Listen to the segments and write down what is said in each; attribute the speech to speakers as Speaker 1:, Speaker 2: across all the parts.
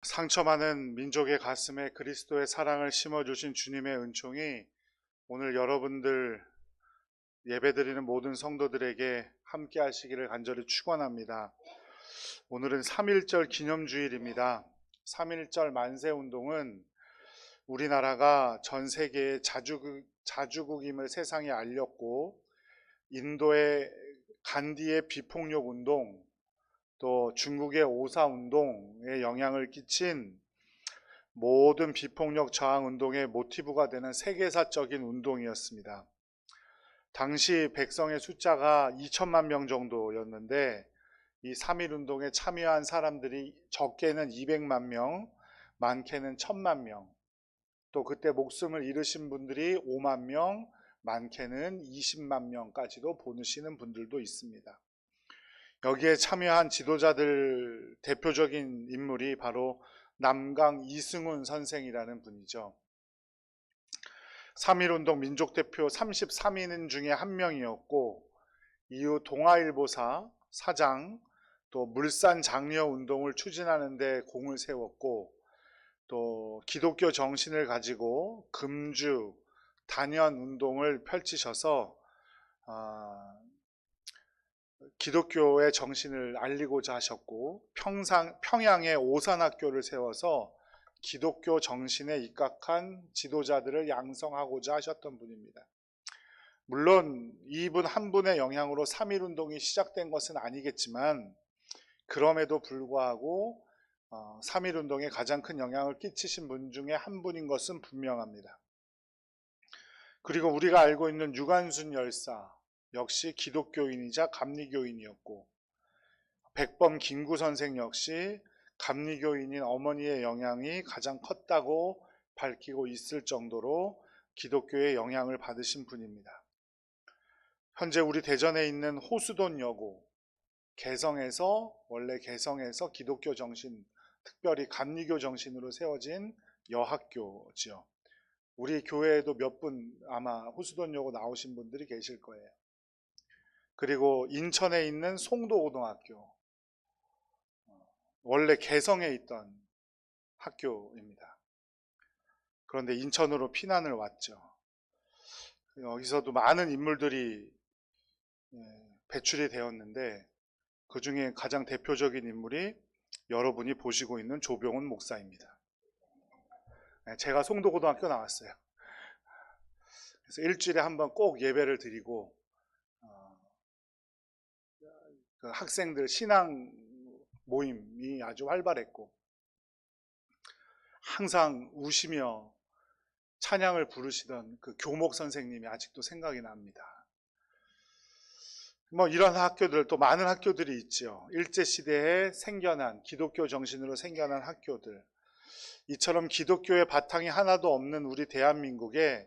Speaker 1: 상처 많은 민족의 가슴에 그리스도의 사랑을 심어주신 주님의 은총이 오늘 여러분들 예배드리는 모든 성도들에게 함께 하시기를 간절히 축원합니다. 오늘은 3.1절 기념주일입니다. 3.1절 만세운동은 우리나라가 전 세계의 자주국임을 세상에 알렸고, 인도의 간디의 비폭력 운동, 또 중국의 오사운동에 영향을 끼친 모든 비폭력 저항 운동의 모티브가 되는 세계사적인 운동이었습니다. 당시 백성의 숫자가 2천만 명 정도였는데 이 3.1 운동에 참여한 사람들이 적게는 200만 명, 많게는 1000만 명, 또 그때 목숨을 잃으신 분들이 5만 명, 많게는 20만 명까지도 보내시는 분들도 있습니다. 여기에 참여한 지도자들 대표적인 인물이 바로 남강 이승훈 선생이라는 분이죠. 3.1운동 민족대표 33인 중에 한 명이었고, 이후 동아일보사 사장, 또 물산 장려운동을 추진하는 데 공을 세웠고, 또 기독교 정신을 가지고 금주 단연운동을 펼치셔서 기독교의 정신을 알리고자 하셨고, 평양에 오산학교를 세워서 기독교 정신에 입각한 지도자들을 양성하고자 하셨던 분입니다. 물론 이분 한 분의 영향으로 3.1운동이 시작된 것은 아니겠지만, 그럼에도 불구하고 3.1운동에 가장 큰 영향을 끼치신 분 중에 한 분인 것은 분명합니다. 그리고 우리가 알고 있는 유관순 열사 역시 기독교인이자 감리교인이었고, 백범 김구 선생 역시 감리교인인 어머니의 영향이 가장 컸다고 밝히고 있을 정도로 기독교의 영향을 받으신 분입니다. 현재 우리 대전에 있는 호수돈 여고, 원래 개성에서 기독교 정신, 특별히 감리교 정신으로 세워진 여학교지요. 우리 교회에도 몇 분 아마 호수돈 여고 나오신 분들이 계실 거예요. 그리고 인천에 있는 송도고등학교, 원래 개성에 있던 학교입니다. 그런데 인천으로 피난을 왔죠. 여기서도 많은 인물들이 배출이 되었는데, 그 중에 가장 대표적인 인물이 여러분이 보시고 있는 조병훈 목사입니다. 제가 송도고등학교 나왔어요. 그래서 일주일에 한 번 꼭 예배를 드리고, 그 학생들 신앙 모임이 아주 활발했고, 항상 우시며 찬양을 부르시던 그 교목 선생님이 아직도 생각이 납니다. 이런 학교들, 또 많은 학교들이 있죠. 일제시대에 생겨난, 기독교 정신으로 생겨난 학교들. 이처럼 기독교의 바탕이 하나도 없는 우리 대한민국에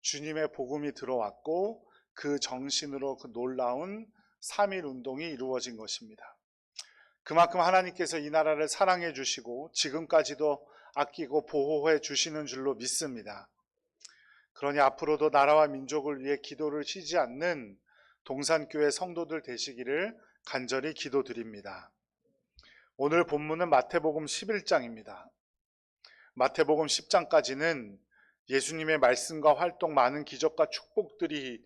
Speaker 1: 주님의 복음이 들어왔고, 그 정신으로 그 놀라운 3.1 운동이 이루어진 것입니다. 그만큼 하나님께서 이 나라를 사랑해 주시고 지금까지도 아끼고 보호해 주시는 줄로 믿습니다. 그러니 앞으로도 나라와 민족을 위해 기도를 쉬지 않는 동산교회 성도들 되시기를 간절히 기도드립니다. 오늘 본문은 마태복음 11장입니다. 마태복음 10장까지는 예수님의 말씀과 활동, 많은 기적과 축복들이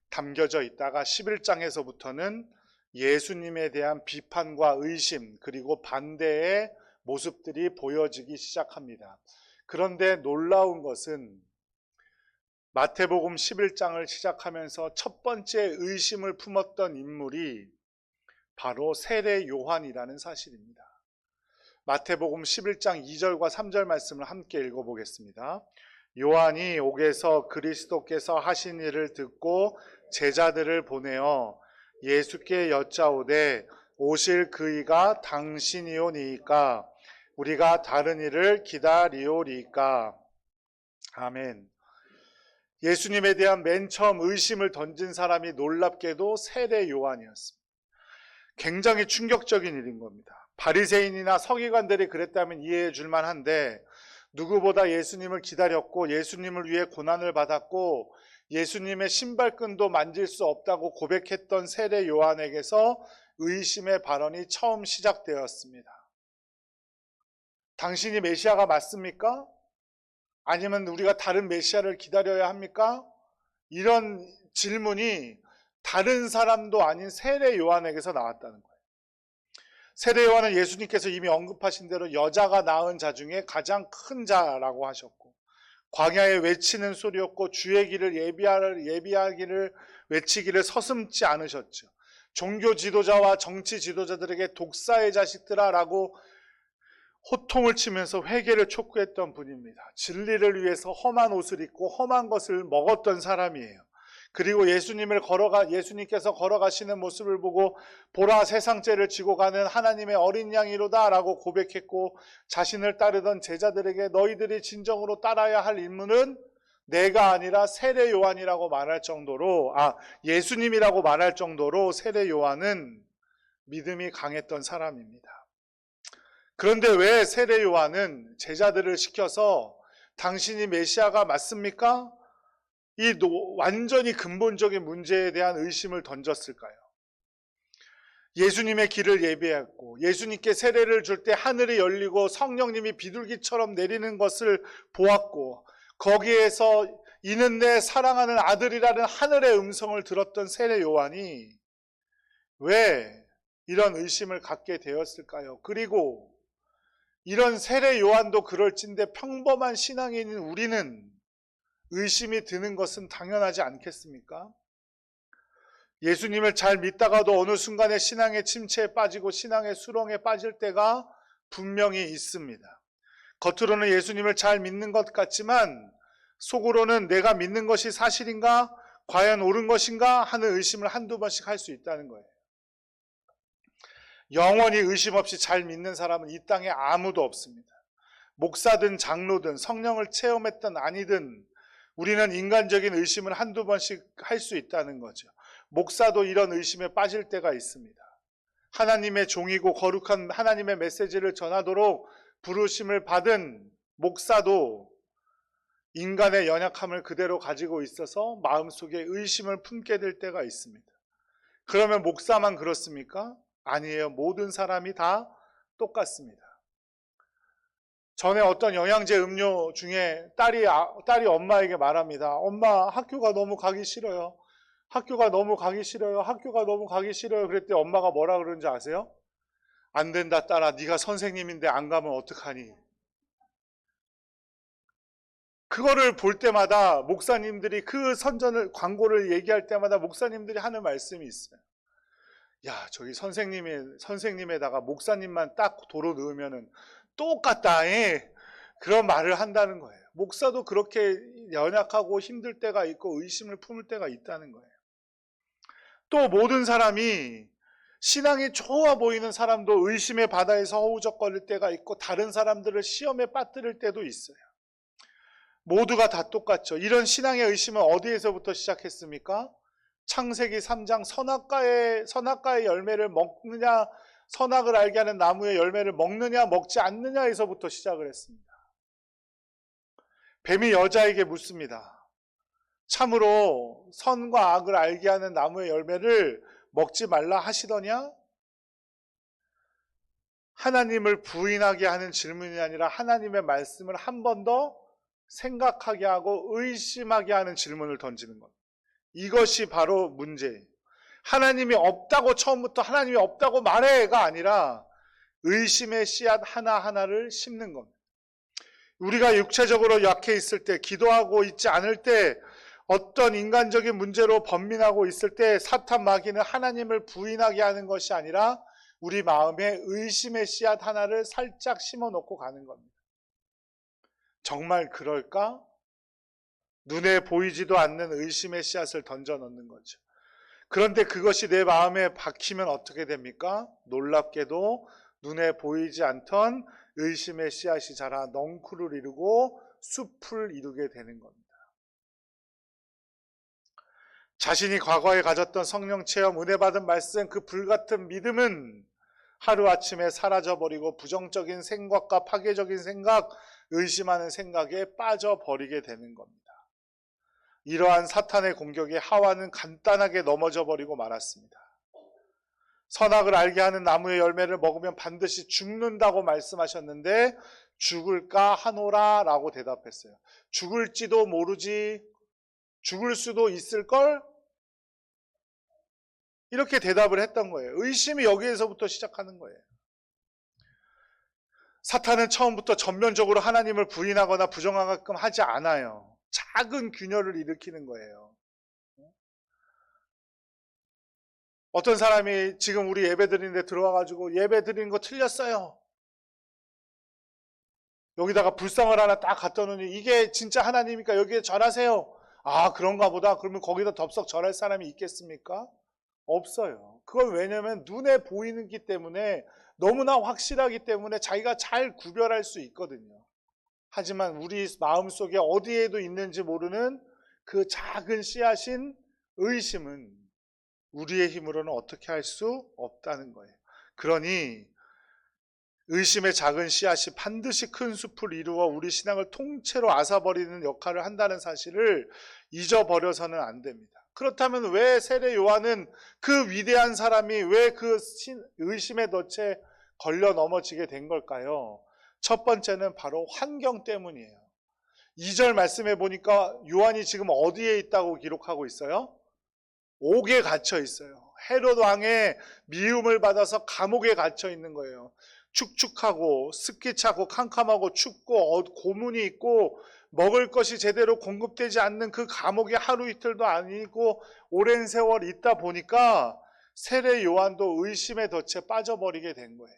Speaker 1: 담겨져 있다가 11장에서부터는 예수님에 대한 비판과 의심, 그리고 반대의 모습들이 보여지기 시작합니다. 그런데 놀라운 것은 마태복음 11장을 시작하면서 첫 번째 의심을 품었던 인물이 바로 세례 요한이라는 사실입니다. 마태복음 11장 2절과 3절 말씀을 함께 읽어보겠습니다. 요한이 옥에서 그리스도께서 하신 일을 듣고 제자들을 보내어 예수께 여짜오되 오실 그이가 당신이오니이까 우리가 다른 이를 기다리오리이까. 아멘. 예수님에 대한 맨 처음 의심을 던진 사람이 놀랍게도 세례 요한이었습니다. 굉장히 충격적인 일인 겁니다. 바리새인이나 서기관들이 그랬다면 이해해 줄 만한데, 누구보다 예수님을 기다렸고 예수님을 위해 고난을 받았고 예수님의 신발끈도 만질 수 없다고 고백했던 세례 요한에게서 의심의 발언이 처음 시작되었습니다. 당신이 메시아가 맞습니까? 아니면 우리가 다른 메시아를 기다려야 합니까? 이런 질문이 다른 사람도 아닌 세례 요한에게서 나왔다는 거예요. 세례 요한은 예수님께서 이미 언급하신 대로 여자가 낳은 자 중에 가장 큰 자라고 하셨고, 광야에 외치는 소리였고, 주의 길을 예비하기를 외치기를 서슴지 않으셨죠. 종교 지도자와 정치 지도자들에게 독사의 자식들아 라고 호통을 치면서 회개를 촉구했던 분입니다. 진리를 위해서 험한 옷을 입고 험한 것을 먹었던 사람이에요. 그리고 예수님께서 걸어가시는 모습을 보고 보라, 세상 죄를 지고 가는 하나님의 어린 양이로다 라고 고백했고, 자신을 따르던 제자들에게 너희들이 진정으로 따라야 할 인물은 내가 아니라 세례 요한이라고 말할 정도로, 예수님이라고 말할 정도로 세례 요한은 믿음이 강했던 사람입니다. 그런데 왜 세례 요한은 제자들을 시켜서 당신이 메시아가 맞습니까? 이 완전히 근본적인 문제에 대한 의심을 던졌을까요? 예수님의 길을 예비했고, 예수님께 세례를 줄 때 하늘이 열리고 성령님이 비둘기처럼 내리는 것을 보았고, 거기에서 이는 내 사랑하는 아들이라는 하늘의 음성을 들었던 세례 요한이 왜 이런 의심을 갖게 되었을까요? 그리고 이런 세례 요한도 그럴진데 평범한 신앙인인 우리는 의심이 드는 것은 당연하지 않겠습니까? 예수님을 잘 믿다가도 어느 순간에 신앙의 침체에 빠지고 신앙의 수렁에 빠질 때가 분명히 있습니다. 겉으로는 예수님을 잘 믿는 것 같지만 속으로는 내가 믿는 것이 사실인가? 과연 옳은 것인가? 하는 의심을 한두 번씩 할 수 있다는 거예요. 영원히 의심 없이 잘 믿는 사람은 이 땅에 아무도 없습니다. 목사든 장로든 성령을 체험했든 아니든 우리는 인간적인 의심을 한두 번씩 할 수 있다는 거죠. 목사도 이런 의심에 빠질 때가 있습니다. 하나님의 종이고 거룩한 하나님의 메시지를 전하도록 부르심을 받은 목사도 인간의 연약함을 그대로 가지고 있어서 마음속에 의심을 품게 될 때가 있습니다. 그러면 목사만 그렇습니까? 아니에요. 모든 사람이 다 똑같습니다. 전에 어떤 영양제 음료 중에 딸이 엄마에게 말합니다. 엄마, 학교가 너무 가기 싫어요. 학교가 너무 가기 싫어요. 학교가 너무 가기 싫어요. 그랬더니 엄마가 뭐라 그러는지 아세요? 안 된다, 딸아. 네가 선생님인데 안 가면 어떡하니? 그거를 볼 때마다 목사님들이 그 광고를 얘기할 때마다 목사님들이 하는 말씀이 있어요. 야, 저기 선생님에다가 목사님만 딱 도로 넣으면은 똑같다. 그런 말을 한다는 거예요. 목사도 그렇게 연약하고 힘들 때가 있고 의심을 품을 때가 있다는 거예요. 또 모든 사람이 신앙이 좋아 보이는 사람도 의심의 바다에서 허우적거릴 때가 있고 다른 사람들을 시험에 빠뜨릴 때도 있어요. 모두가 다 똑같죠. 이런 신앙의 의심은 어디에서부터 시작했습니까? 창세기 3장 선악과의 열매를 먹느냐, 선악을 알게 하는 나무의 열매를 먹느냐 먹지 않느냐에서부터 시작을 했습니다. 뱀이 여자에게 묻습니다. 참으로 선과 악을 알게 하는 나무의 열매를 먹지 말라 하시더냐? 하나님을 부인하게 하는 질문이 아니라 하나님의 말씀을 한 번 더 생각하게 하고 의심하게 하는 질문을 던지는 것. 이것이 바로 문제예요. 하나님이 없다고 처음부터 하나님이 없다고 말해가 아니라 의심의 씨앗 하나하나를 심는 겁니다. 우리가 육체적으로 약해 있을 때, 기도하고 있지 않을 때, 어떤 인간적인 문제로 번민하고 있을 때 사탄 마귀는 하나님을 부인하게 하는 것이 아니라 우리 마음에 의심의 씨앗 하나를 살짝 심어놓고 가는 겁니다. 정말 그럴까? 눈에 보이지도 않는 의심의 씨앗을 던져놓는 거죠. 그런데 그것이 내 마음에 박히면 어떻게 됩니까? 놀랍게도 눈에 보이지 않던 의심의 씨앗이 자라 넝쿨을 이루고 숲을 이루게 되는 겁니다. 자신이 과거에 가졌던 성령 체험, 은혜 받은 말씀, 그 불같은 믿음은 하루아침에 사라져버리고 부정적인 생각과 파괴적인 생각, 의심하는 생각에 빠져버리게 되는 겁니다. 이러한 사탄의 공격에 하와는 간단하게 넘어져 버리고 말았습니다. 선악을 알게 하는 나무의 열매를 먹으면 반드시 죽는다고 말씀하셨는데 죽을까 하노라 라고 대답했어요. 죽을지도 모르지, 죽을 수도 있을걸? 이렇게 대답을 했던 거예요. 의심이 여기에서부터 시작하는 거예요. 사탄은 처음부터 전면적으로 하나님을 부인하거나 부정하게끔 하지 않아요. 작은 균열을 일으키는 거예요. 어떤 사람이 지금 우리 예배 드리는데 들어와가지고 예배 드리는 거 틀렸어요. 여기다가 불상을 하나 딱 갖다 놓으니 이게 진짜 하나님이니까 여기에 절하세요. 아, 그런가 보다. 그러면 거기다 덥석 절할 사람이 있겠습니까? 없어요. 그건 왜냐면 눈에 보이기 때문에 너무나 확실하기 때문에 자기가 잘 구별할 수 있거든요. 하지만 우리 마음속에 어디에도 있는지 모르는 그 작은 씨앗인 의심은 우리의 힘으로는 어떻게 할 수 없다는 거예요. 그러니 의심의 작은 씨앗이 반드시 큰 숲을 이루어 우리 신앙을 통째로 앗아버리는 역할을 한다는 사실을 잊어버려서는 안 됩니다. 그렇다면 왜 세례 요한은 그 위대한 사람이 왜 그 의심의 덫에 걸려 넘어지게 된 걸까요? 첫 번째는 바로 환경 때문이에요. 2절 말씀해 보니까 요한이 지금 어디에 있다고 기록하고 있어요? 옥에 갇혀 있어요. 헤롯 왕의 미움을 받아서 감옥에 갇혀 있는 거예요. 축축하고 습기 차고 캄캄하고 춥고 고문이 있고 먹을 것이 제대로 공급되지 않는 그 감옥에 하루 이틀도 아니고 오랜 세월 있다 보니까 세례 요한도 의심의 덫에 빠져버리게 된 거예요.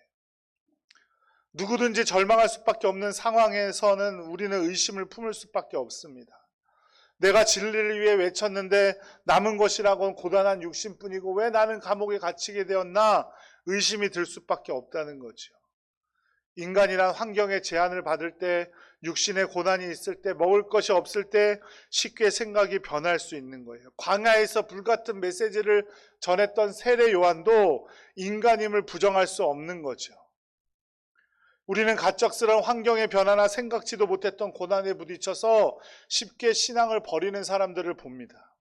Speaker 1: 누구든지 절망할 수밖에 없는 상황에서는 우리는 의심을 품을 수밖에 없습니다. 내가 진리를 위해 외쳤는데 남은 것이라고는 고단한 육신뿐이고 왜 나는 감옥에 갇히게 되었나 의심이 들 수밖에 없다는 거죠. 인간이란 환경의 제한을 받을 때, 육신의 고난이 있을 때, 먹을 것이 없을 때 쉽게 생각이 변할 수 있는 거예요. 광야에서 불같은 메시지를 전했던 세례 요한도 인간임을 부정할 수 없는 거죠. 우리는 갑작스러운 환경의 변화나 생각지도 못했던 고난에 부딪혀서 쉽게 신앙을 버리는 사람들을 봅니다.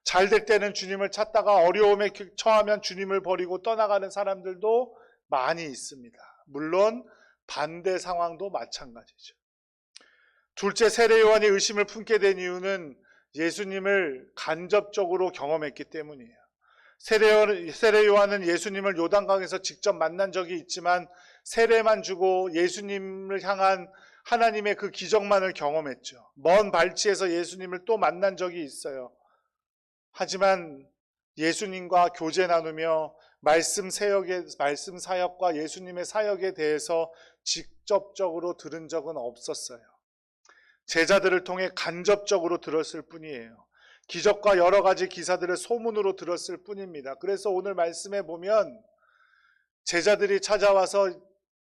Speaker 1: 잘 될 때는 주님을 찾다가 어려움에 처하면 주님을 버리고 떠나가는 사람들도 많이 있습니다. 물론 반대 상황도 마찬가지죠. 둘째, 세례 요한이 의심을 품게 된 이유는 예수님을 간접적으로 경험했기 때문이에요. 세례 요한은 예수님을 요단강에서 직접 만난 적이 있지만 세례만 주고 예수님을 향한 하나님의 그 기적만을 경험했죠. 먼 발치에서 예수님을 또 만난 적이 있어요. 하지만 예수님과 교제 나누며 말씀 사역과 예수님의 사역에 대해서 직접적으로 들은 적은 없었어요. 제자들을 통해 간접적으로 들었을 뿐이에요. 기적과 여러 가지 기사들을 소문으로 들었을 뿐입니다. 그래서 오늘 말씀에 보면 제자들이 찾아와서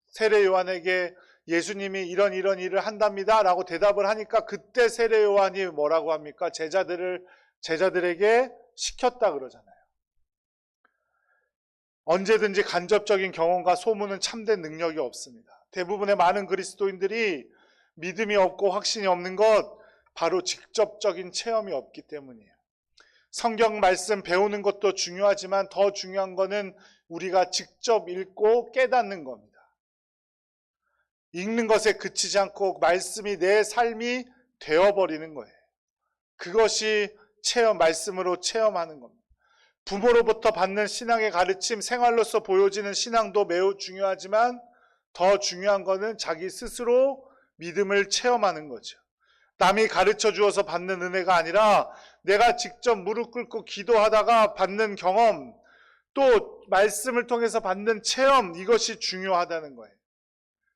Speaker 1: 세례 요한에게 예수님이 이런 일을 한답니다 라고 대답을 하니까 그때 세례 요한이 뭐라고 합니까? 제자들에게 시켰다 그러잖아요. 언제든지 간접적인 경험과 소문은 참된 능력이 없습니다. 대부분의 많은 그리스도인들이 믿음이 없고 확신이 없는 것 바로 직접적인 체험이 없기 때문이에요. 성경 말씀 배우는 것도 중요하지만 더 중요한 것은 우리가 직접 읽고 깨닫는 겁니다. 읽는 것에 그치지 않고 말씀이 내 삶이 되어버리는 거예요. 그것이 말씀으로 체험하는 겁니다. 부모로부터 받는 신앙의 가르침, 생활로서 보여지는 신앙도 매우 중요하지만 더 중요한 것은 자기 스스로 믿음을 체험하는 거죠. 남이 가르쳐 주어서 받는 은혜가 아니라 내가 직접 무릎 꿇고 기도하다가 받는 경험, 또 말씀을 통해서 받는 체험, 이것이 중요하다는 거예요.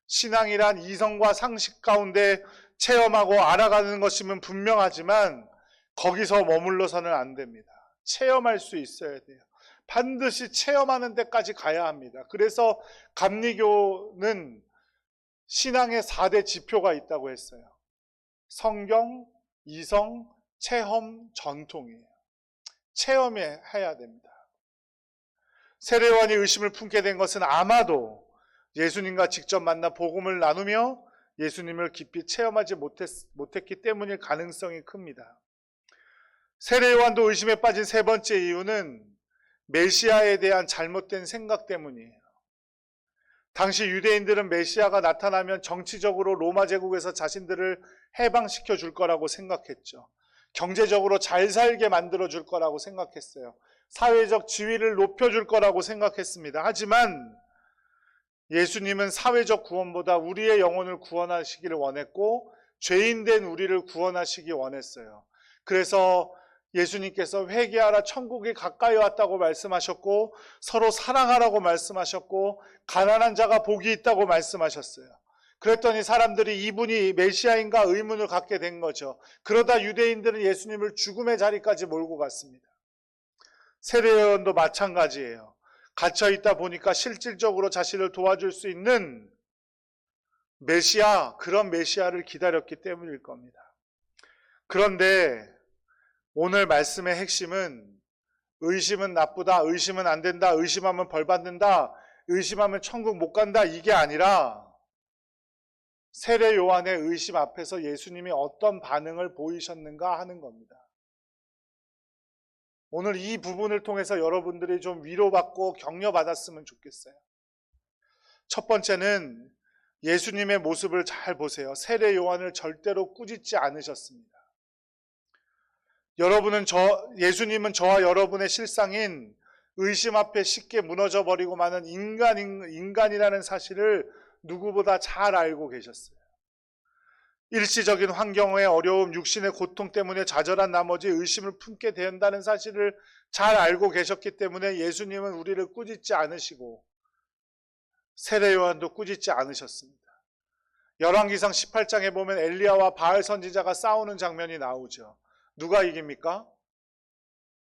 Speaker 1: 신앙이란 이성과 상식 가운데 체험하고 알아가는 것이면 분명하지만 거기서 머물러서는 안 됩니다. 체험할 수 있어야 돼요. 반드시 체험하는 데까지 가야 합니다. 그래서 감리교는 신앙의 4대 지표가 있다고 했어요. 성경, 이성, 체험, 전통이에요. 체험해야 됩니다. 세례 요한이 의심을 품게 된 것은 아마도 예수님과 직접 만나 복음을 나누며 예수님을 깊이 체험하지 못했기 때문일 가능성이 큽니다. 세례 요한도 의심에 빠진 세 번째 이유는 메시아에 대한 잘못된 생각 때문이에요. 당시 유대인들은 메시아가 나타나면 정치적으로 로마 제국에서 자신들을 해방시켜 줄 거라고 생각했죠. 경제적으로 잘 살게 만들어 줄 거라고 생각했어요. 사회적 지위를 높여 줄 거라고 생각했습니다. 하지만 예수님은 사회적 구원보다 우리의 영혼을 구원하시기를 원했고 죄인된 우리를 구원하시기 원했어요. 그래서 예수님께서 회개하라, 천국이 가까이 왔다고 말씀하셨고 서로 사랑하라고 말씀하셨고 가난한 자가 복이 있다고 말씀하셨어요. 그랬더니 사람들이 이분이 메시아인가 의문을 갖게 된 거죠. 그러다 유대인들은 예수님을 죽음의 자리까지 몰고 갔습니다. 세례요한도 마찬가지예요. 갇혀 있다 보니까 실질적으로 자신을 도와줄 수 있는 메시아, 그런 메시아를 기다렸기 때문일 겁니다. 그런데 오늘 말씀의 핵심은 의심은 나쁘다, 의심은 안 된다, 의심하면 벌 받는다, 의심하면 천국 못 간다, 이게 아니라 세례 요한의 의심 앞에서 예수님이 어떤 반응을 보이셨는가 하는 겁니다. 오늘 이 부분을 통해서 여러분들이 좀 위로받고 격려받았으면 좋겠어요. 첫 번째는 예수님의 모습을 잘 보세요. 세례 요한을 절대로 꾸짖지 않으셨습니다. 예수님은 저와 여러분의 실상인 의심 앞에 쉽게 무너져 버리고 마는 인간이라는 사실을 누구보다 잘 알고 계셨어요. 일시적인 환경의 어려움, 육신의 고통 때문에 좌절한 나머지 의심을 품게 된다는 사실을 잘 알고 계셨기 때문에 예수님은 우리를 꾸짖지 않으시고 세례 요한도 꾸짖지 않으셨습니다. 열왕기상 18장에 보면 엘리야와 바알 선지자가 싸우는 장면이 나오죠. 누가 이깁니까?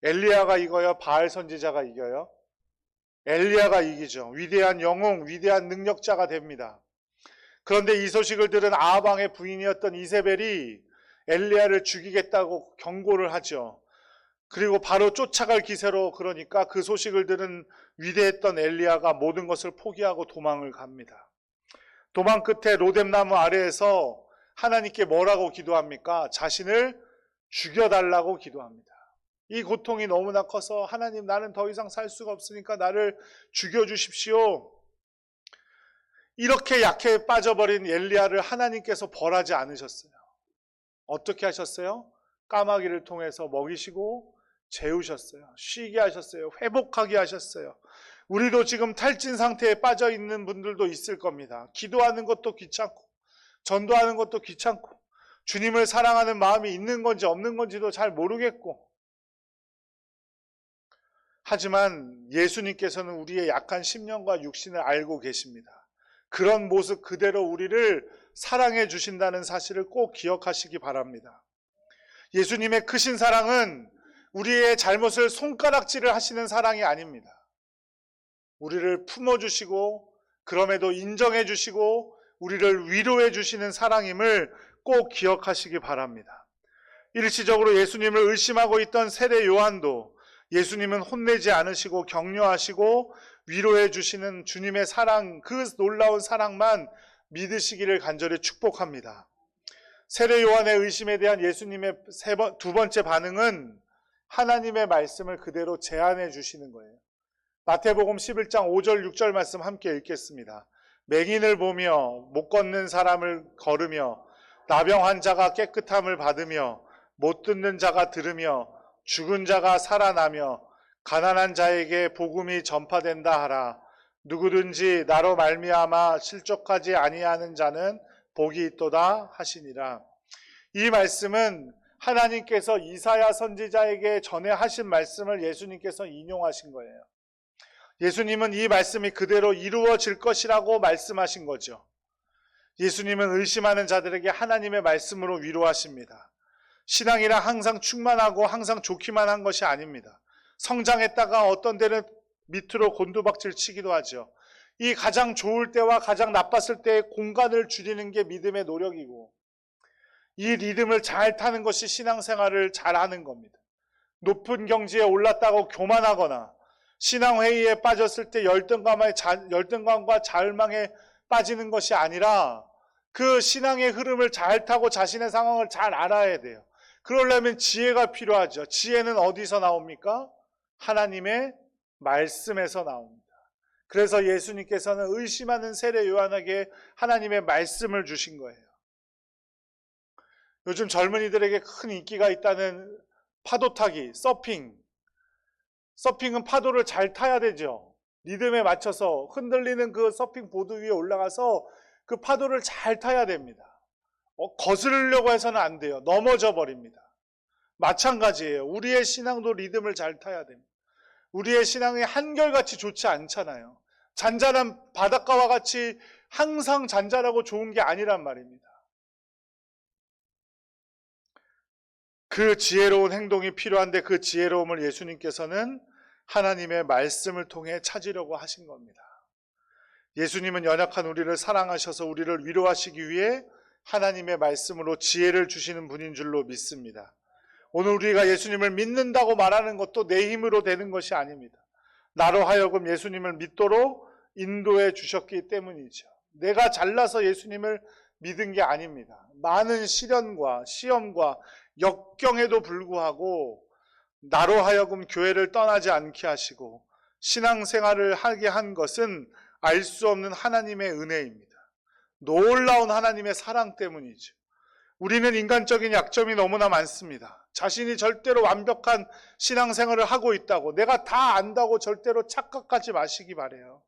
Speaker 1: 엘리야가 이겨요? 바알 선지자가 이겨요? 엘리야가 이기죠. 위대한 영웅, 위대한 능력자가 됩니다. 그런데 이 소식을 들은 아합 왕의 부인이었던 이세벨이 엘리야를 죽이겠다고 경고를 하죠. 그리고 바로 쫓아갈 기세로, 그러니까 그 소식을 들은 위대했던 엘리야가 모든 것을 포기하고 도망을 갑니다. 도망 끝에 로뎀나무 아래에서 하나님께 뭐라고 기도합니까? 자신을 죽여달라고 기도합니다. 이 고통이 너무나 커서 하나님, 나는 더 이상 살 수가 없으니까 나를 죽여주십시오. 이렇게 약해 빠져버린 엘리야를 하나님께서 벌하지 않으셨어요. 어떻게 하셨어요? 까마귀를 통해서 먹이시고 재우셨어요. 쉬게 하셨어요. 회복하게 하셨어요. 우리도 지금 탈진 상태에 빠져 있는 분들도 있을 겁니다. 기도하는 것도 귀찮고 전도하는 것도 귀찮고 주님을 사랑하는 마음이 있는 건지 없는 건지도 잘 모르겠고, 하지만 예수님께서는 우리의 약한 심령과 육신을 알고 계십니다. 그런 모습 그대로 우리를 사랑해 주신다는 사실을 꼭 기억하시기 바랍니다. 예수님의 크신 사랑은 우리의 잘못을 손가락질을 하시는 사랑이 아닙니다. 우리를 품어주시고 그럼에도 인정해 주시고 우리를 위로해 주시는 사랑임을 꼭 기억하시기 바랍니다. 일시적으로 예수님을 의심하고 있던 세례 요한도 예수님은 혼내지 않으시고 격려하시고 위로해 주시는 주님의 사랑, 그 놀라운 사랑만 믿으시기를 간절히 축복합니다. 세례 요한의 의심에 대한 예수님의 두 번째 반응은 하나님의 말씀을 그대로 제안해 주시는 거예요. 마태복음 11장 5절 6절 말씀 함께 읽겠습니다. 맹인을 보며 못 걷는 사람을 걸으며 나병 환자가 깨끗함을 받으며 못 듣는 자가 들으며 죽은 자가 살아나며 가난한 자에게 복음이 전파된다 하라. 누구든지 나로 말미암아 실족하지 아니하는 자는 복이 있도다 하시니라. 이 말씀은 하나님께서 이사야 선지자에게 전에 하신 말씀을 예수님께서 인용하신 거예요. 예수님은 이 말씀이 그대로 이루어질 것이라고 말씀하신 거죠. 예수님은 의심하는 자들에게 하나님의 말씀으로 위로하십니다. 신앙이란 항상 충만하고 항상 좋기만 한 것이 아닙니다. 성장했다가 어떤 때는 밑으로 곤두박질 치기도 하죠. 이 가장 좋을 때와 가장 나빴을 때의 공간을 줄이는 게 믿음의 노력이고, 이 리듬을 잘 타는 것이 신앙생활을 잘하는 겁니다. 높은 경지에 올랐다고 교만하거나 신앙회의에 빠졌을 때 열등감과 절망에 빠지는 것이 아니라 그 신앙의 흐름을 잘 타고 자신의 상황을 잘 알아야 돼요. 그러려면 지혜가 필요하죠. 지혜는 어디서 나옵니까? 하나님의 말씀에서 나옵니다. 그래서 예수님께서는 의심하는 세례 요한에게 하나님의 말씀을 주신 거예요. 요즘 젊은이들에게 큰 인기가 있다는 파도 타기, 서핑. 서핑은 파도를 잘 타야 되죠. 리듬에 맞춰서 흔들리는 그 서핑 보드 위에 올라가서 그 파도를 잘 타야 됩니다. 거스르려고 해서는 안 돼요. 넘어져 버립니다. 마찬가지예요. 우리의 신앙도 리듬을 잘 타야 됩니다. 우리의 신앙이 한결같이 좋지 않잖아요. 잔잔한 바닷가와 같이 항상 잔잔하고 좋은 게 아니란 말입니다. 그 지혜로운 행동이 필요한데 그 지혜로움을 예수님께서는 하나님의 말씀을 통해 찾으려고 하신 겁니다. 예수님은 연약한 우리를 사랑하셔서 우리를 위로하시기 위해 하나님의 말씀으로 지혜를 주시는 분인 줄로 믿습니다. 오늘 우리가 예수님을 믿는다고 말하는 것도 내 힘으로 되는 것이 아닙니다. 나로 하여금 예수님을 믿도록 인도해 주셨기 때문이죠. 내가 잘나서 예수님을 믿은 게 아닙니다. 많은 시련과 시험과 역경에도 불구하고 나로 하여금 교회를 떠나지 않게 하시고 신앙생활을 하게 한 것은 알 수 없는 하나님의 은혜입니다. 놀라운 하나님의 사랑 때문이죠. 우리는 인간적인 약점이 너무나 많습니다. 자신이 절대로 완벽한 신앙생활을 하고 있다고, 내가 다 안다고 절대로 착각하지 마시기 바라요.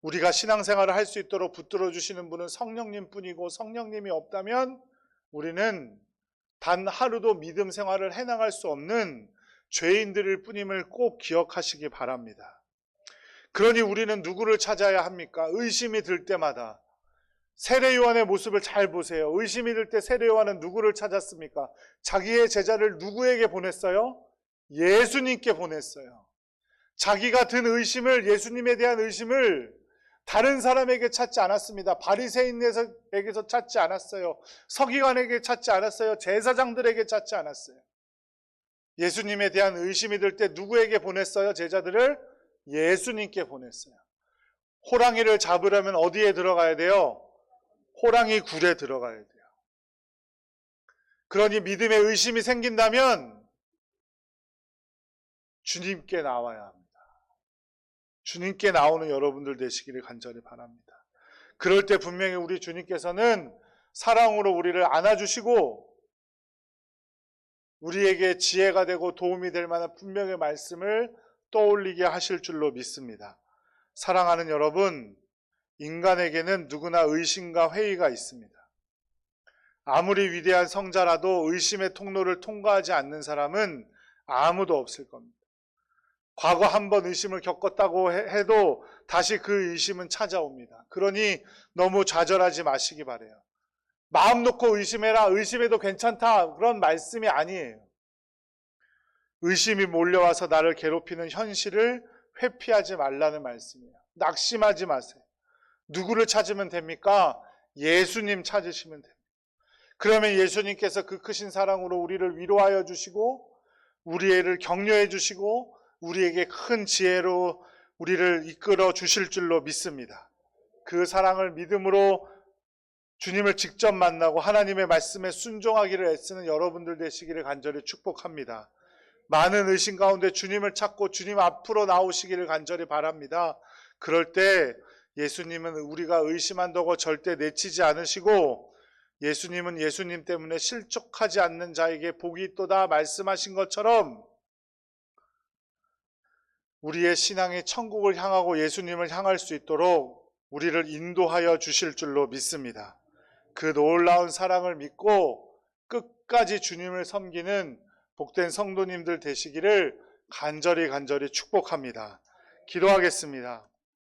Speaker 1: 우리가 신앙생활을 할 수 있도록 붙들어 주시는 분은 성령님 뿐이고, 성령님이 없다면 우리는 단 하루도 믿음 생활을 해나갈 수 없는 죄인들일 뿐임을 꼭 기억하시기 바랍니다. 그러니 우리는 누구를 찾아야 합니까? 의심이 들 때마다. 세례 요한의 모습을 잘 보세요. 의심이 들 때 세례 요한은 누구를 찾았습니까? 자기의 제자를 누구에게 보냈어요? 예수님께 보냈어요. 자기가 든 의심을, 예수님에 대한 의심을 다른 사람에게 찾지 않았습니다. 바리새인에게서 찾지 않았어요. 서기관에게 찾지 않았어요. 제사장들에게 찾지 않았어요. 예수님에 대한 의심이 들 때 누구에게 보냈어요? 제자들을 예수님께 보냈어요. 호랑이를 잡으려면 어디에 들어가야 돼요? 호랑이 굴에 들어가야 돼요. 그러니 믿음에 의심이 생긴다면 주님께 나와야 합니다. 주님께 나오는 여러분들 되시기를 간절히 바랍니다. 그럴 때 분명히 우리 주님께서는 사랑으로 우리를 안아주시고 우리에게 지혜가 되고 도움이 될 만한 분명의 말씀을 떠올리게 하실 줄로 믿습니다. 사랑하는 여러분, 인간에게는 누구나 의심과 회의가 있습니다. 아무리 위대한 성자라도 의심의 통로를 통과하지 않는 사람은 아무도 없을 겁니다. 과거 한 번 의심을 겪었다고 해도 다시 그 의심은 찾아옵니다. 그러니 너무 좌절하지 마시기 바라요. 마음 놓고 의심해라, 의심해도 괜찮다, 그런 말씀이 아니에요. 의심이 몰려와서 나를 괴롭히는 현실을 회피하지 말라는 말씀이에요. 낙심하지 마세요. 누구를 찾으면 됩니까? 예수님 찾으시면 됩니다. 그러면 예수님께서 그 크신 사랑으로 우리를 위로하여 주시고 우리를 격려해 주시고 우리에게 큰 지혜로 우리를 이끌어 주실 줄로 믿습니다. 그 사랑을 믿음으로 주님을 직접 만나고 하나님의 말씀에 순종하기를 애쓰는 여러분들 되시기를 간절히 축복합니다. 많은 의심 가운데 주님을 찾고 주님 앞으로 나오시기를 간절히 바랍니다. 그럴 때 예수님은 우리가 의심한다고 절대 내치지 않으시고 예수님은 예수님 때문에 실족하지 않는 자에게 복이 있도다 말씀하신 것처럼 우리의 신앙이 천국을 향하고 예수님을 향할 수 있도록 우리를 인도하여 주실 줄로 믿습니다. 그 놀라운 사랑을 믿고 끝까지 주님을 섬기는 복된 성도님들 되시기를 간절히 축복합니다. 기도하겠습니다.